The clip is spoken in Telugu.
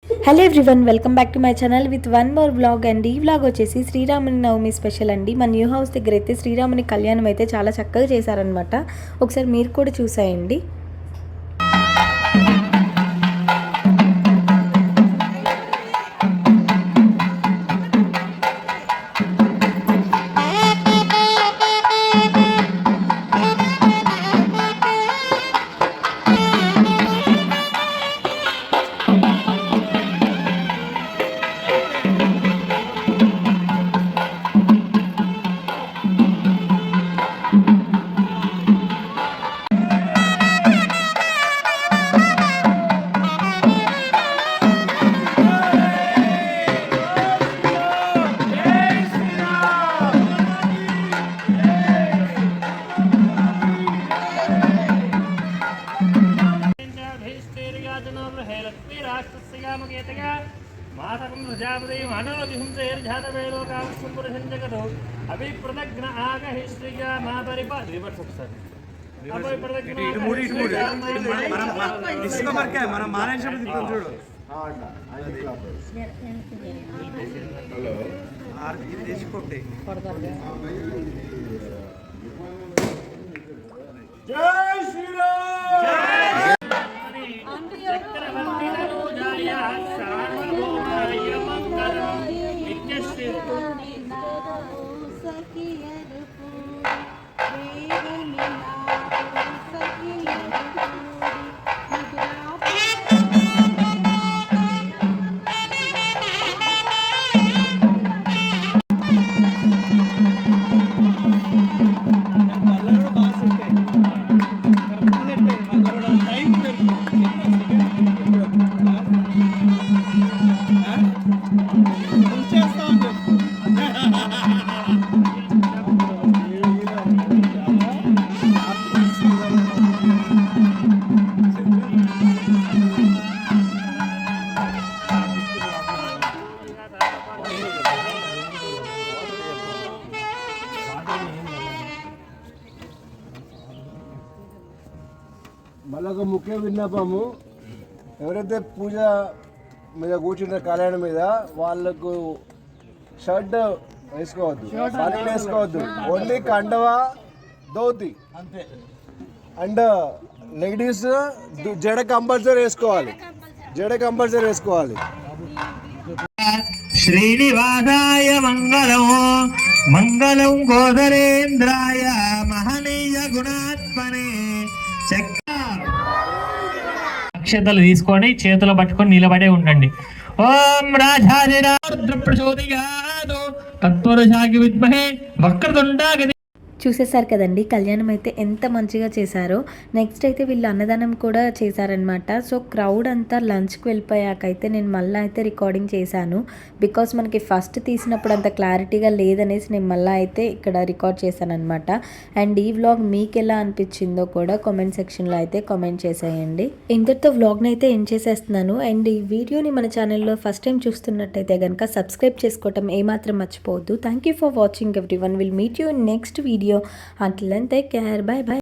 Hello everyone, welcome back to my channel with one more vlog. And ఈ వ్లాగ్ వచ్చేసి శ్రీరాముని నవమి స్పెషల్ అండి. మన న్యూ హౌస్ దగ్గర అయితే శ్రీరాముని కళ్యాణం అయితే చాలా చక్కగా చేశారనమాట. ఒకసారి మీరు కూడా చూసేయండి. मातकं प्रजापति मानवदिहंसेर्जातवेलोकावस्सुपुरसञ्जगतो अभिप्रदग्न आगहि श्रीया मा परिपा रिवर्स ఒకసారి अभिप्रदग्न ఇసుకమర్కే మనం మానేశ్వరం తిప్పం చూడు హలో ఆర్కి తీసుకోండి జై శ్రీరామ్ మళ్ళొక ముఖ్య విన్నపము, ఎవరైతే పూజ మీద కూర్చుంటారో కళ్యాణం మీద వాళ్ళకు షర్ట్ వేసుకోవద్దు, బనీన్ వేసుకోవద్దు, ఓన్లీ కండవా ధోతి అంతే. అండ్ లేడీస్ జడ కంపల్సరీ వేసుకోవాలి, జడ కంపల్సరీ వేసుకోవాలి. శ్రీనివాసాయ మంగళం మంగళం గోదరేంద్రాయ మహనీయ గుణాత్మనే. అక్షతలు తీసుకొని చేతులు పట్టుకొని నిలబడే ఉండండి. ఓం రాజాదిరుద్ర ప్రచోదయాత్ తత్పురుషాయ విద్మహే వక్రతుండాయ. చూసేసారు కదండి, కళ్యాణం అయితే ఎంత మంచిగా చేశారో. నెక్స్ట్ అయితే వీళ్ళు అన్నదానం కూడా చేశారనమాట. సో క్రౌడ్ అంతా లంచ్కి వెళ్ళిపోయాకైతే నేను మళ్ళీ అయితే రికార్డింగ్ చేశాను. బికాస్ మనకి ఫస్ట్ తీసినప్పుడు అంత క్లారిటీగా లేదనేసి నేను మళ్ళీ అయితే ఇక్కడ రికార్డ్ చేశాను అనమాట. అండ్ ఈ వ్లాగ్ మీకు ఎలా అనిపించిందో కూడా కామెంట్ సెక్షన్లో అయితే కామెంట్ చేసేయండి. ఇంతటితో వ్లాగ్ని అయితే ఎండ్ చేసేస్తున్నాను. అండ్ ఈ వీడియోని మన ఛానల్లో ఫస్ట్ టైం చూస్తున్నట్టయితే కనుక సబ్స్క్రైబ్ చేసుకోవటం ఏమాత్రం మర్చిపోవద్దు. Thank you for watching everyone. Will meet you in next video. Until then, take care. Bye bye.